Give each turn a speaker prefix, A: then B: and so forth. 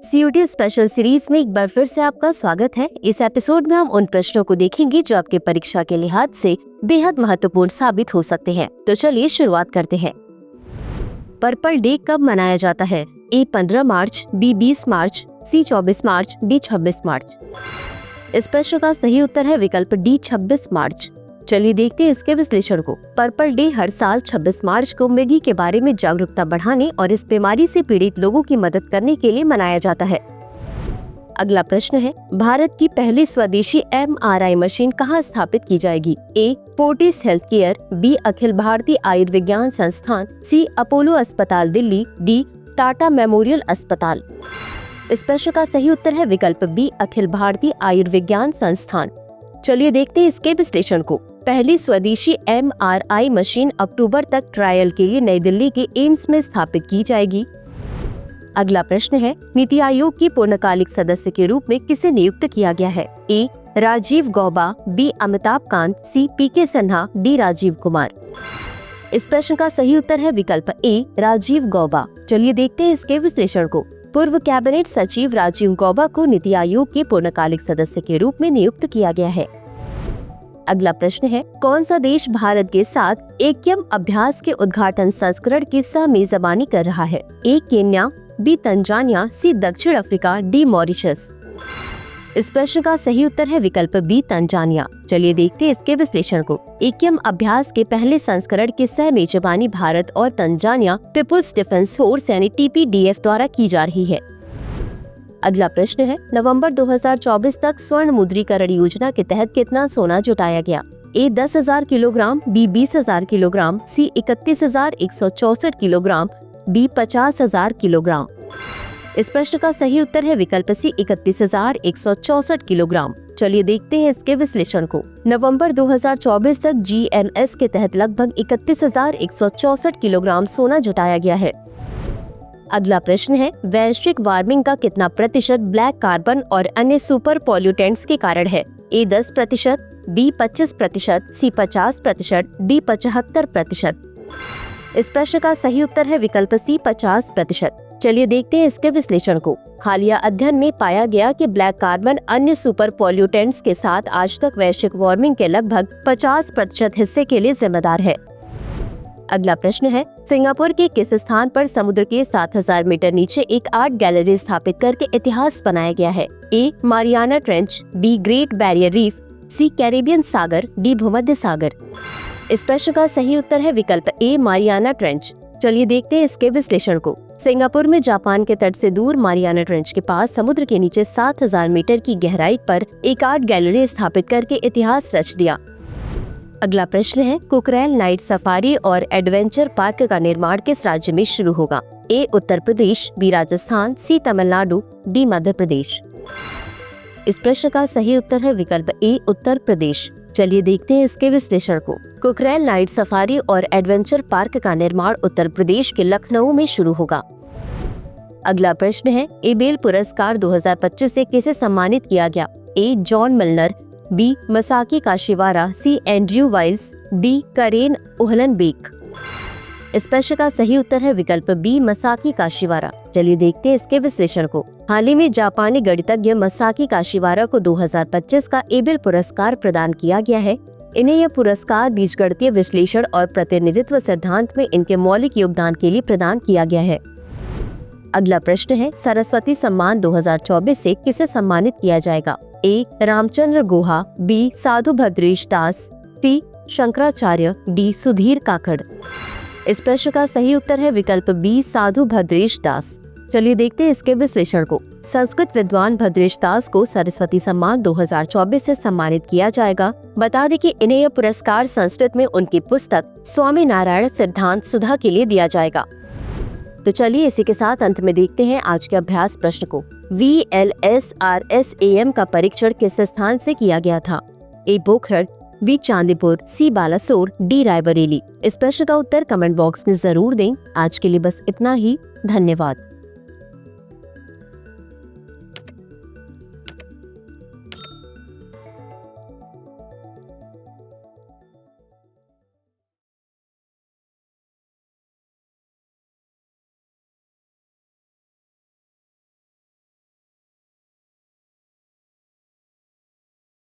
A: CUT special series में एक बार फिर से आपका स्वागत है। इस एपिसोड में हम उन प्रश्नों को देखेंगे जो आपके परीक्षा के लिहाज से बेहद महत्वपूर्ण साबित हो सकते हैं। तो चलिए शुरुआत करते हैं। पर्पल डे कब मनाया जाता है? ए 15 मार्च, बी 20 मार्च, सी 24 मार्च, डी 26 मार्च। इस प्रश्न का सही उत्तर है विकल्प डी 26 मार्च। चलिए देखते हैं इसके विश्लेषण को। पर्पल डे हर साल 26 मार्च को मृगी के बारे में जागरूकता बढ़ाने और इस बीमारी से पीड़ित लोगों की मदद करने के लिए मनाया जाता है। अगला प्रश्न है, भारत की पहली स्वदेशी MRI मशीन कहाँ स्थापित की जाएगी? ए Fortis health care, B Akhil Bharatiya Ayurvigyan संस्थान, सी अपोलो अस्पताल दिल्ली, डी टाटा मेमोरियल अस्पताल। इस प्रश्न का सही उत्तर है विकल्प बी अखिल भारतीय आयुर्विज्ञान संस्थान। चलिए देखते हैं इसके विश्लेषण को। पहली स्वदेशी MRI मशीन अक्टूबर तक ट्रायल के लिए नई दिल्ली के एम्स में स्थापित की जाएगी। अगला प्रश्न है, नीति आयोग की पूर्णकालिक सदस्य के रूप में किसे नियुक्त किया गया है? ए राजीव गौबा, बी अमिताभ कांत, सी PK सिन्हा, डी राजीव कुमार। इस प्रश्न का सही उत्तर है विकल्प ए राजीव गौबा। चलिए देखते हैं इसके विश्लेषण को। पूर्व कैबिनेट सचिव राजीव गौबा को नीति आयोग के पूर्णकालिक सदस्य के रूप में नियुक्त किया गया है। अगला प्रश्न है, कौन सा देश भारत के साथ एकयम अभ्यास के उद्घाटन संस्करण की सह-मेजबानी कर रहा है? ए केन्या, बी तंजानिया, सी दक्षिण अफ्रीका, डी मॉरिशस। इस प्रश्न का सही उत्तर है विकल्प बी तंजानिया। चलिए देखते हैं इसके विश्लेषण को। एकयम अभ्यास के पहले संस्करण की सह-मेजबानी भारत और तंजानिया पीपुल्स डिफेंस फोर्स यानी TPDF द्वारा की जा रही है। अगला प्रश्न है, नवंबर 2024 तक स्वर्ण मुद्रीकरण योजना के तहत कितना सोना जुटाया गया? ए 10,000 किलोग्राम, बी 20,000 किलोग्राम, सी 31,164 किलोग्राम, डी 50,000 किलोग्राम। इस प्रश्न का सही उत्तर है विकल्प सी 31,164 किलोग्राम। चलिए देखते हैं इसके विश्लेषण को। नवंबर 2024 तक GNS के तहत लगभग 31,164 किलोग्राम सोना जुटाया गया है। अगला प्रश्न है, वैश्विक वार्मिंग का कितना प्रतिशत ब्लैक कार्बन और अन्य सुपर पॉल्यूटेंट्स के कारण है? ए 10%, बी 25%, सी 50%, डी 75%। इस प्रश्न का सही उत्तर है विकल्प सी 50%। चलिए देखते हैं इसके विश्लेषण को। हालिया अध्ययन में पाया गया कि ब्लैक कार्बन अन्य सुपर पॉल्यूटेंट्स के साथ आज तक वैश्विक वार्मिंग के लगभग 50% हिस्से के लिए जिम्मेदार है। अगला प्रश्न है, सिंगापुर के किस स्थान पर समुद्र के 7,000 मीटर नीचे एक आर्ट गैलरी स्थापित करके इतिहास बनाया गया है? A Mariana Trench, B Great Barrier Reef, C Caribbean सागर, डी भूमध्य सागर। इस प्रश्न का सही उत्तर है विकल्प ए मारियाना ट्रेंच। चलिए देखते हैं इसके विश्लेषण को। सिंगापुर में जापान के तट से दूर मारियाना ट्रेंच के पास समुद्र के नीचे 7,000 मीटर की गहराई पर एक आर्ट गैलरी स्थापित करके इतिहास रच दिया। अगला प्रश्न है, कुकरेल नाइट सफारी और एडवेंचर पार्क का निर्माण किस राज्य में शुरू होगा? ए उत्तर प्रदेश, बी राजस्थान, सी तमिलनाडु, डी मध्य प्रदेश। इस प्रश्न का सही उत्तर है विकल्प ए उत्तर प्रदेश। चलिए देखते हैं इसके विश्लेषण को। कुकरेल नाइट सफारी और एडवेंचर पार्क का निर्माण उत्तर प्रदेश के लखनऊ में शुरू होगा। अगला प्रश्न है, एबेल पुरस्कार 2025 से किसे सम्मानित किया गया? ए जॉन मिलनर, बी मसाकी काशिवारा, सी एंड्रयू वाइल्स, डी करेन ओहलनबेक। इस प्रश्न का सही उत्तर है विकल्प बी मसाकी काशिवारा। चलिए देखते हैं इसके विश्लेषण को। हाल ही में जापानी गणितज्ञ मसाकी काशिवारा को 2025 का एबेल पुरस्कार प्रदान किया गया है। इन्हें यह पुरस्कार बीजगणितीय विश्लेषण और प्रतिनिधित्व सिद्धांत में इनके मौलिक योगदान के लिए प्रदान किया गया है। अगला प्रश्न है, सरस्वती सम्मान 2024 से किसे सम्मानित किया जाएगा? ए रामचंद्र गुहा, बी साधु भद्रेश दास, सी शंकराचार्य, डी सुधीर काकड़। इस प्रश्न का सही उत्तर है विकल्प बी साधु भद्रेश दास। चलिए देखते हैं इसके विश्लेषण को। संस्कृत विद्वान भद्रेश दास को सरस्वती सम्मान 2024 से सम्मानित किया जाएगा। बता दें कि इन्हें यह पुरस्कार संस्कृत में उनकी पुस्तक स्वामी नारायण सिद्धांत सुधा के लिए दिया जाएगा। तो चलिए इसी के साथ अंत में देखते हैं आज के अभ्यास प्रश्न को। VLSRSAM का परीक्षण किस स्थान से किया गया था? ए पोखरण, बी चांदीपुर, सी बालासोर, डी रायबरेली। इस प्रश्न का उत्तर कमेंट बॉक्स में जरूर दें। आज के लिए बस इतना ही। धन्यवाद।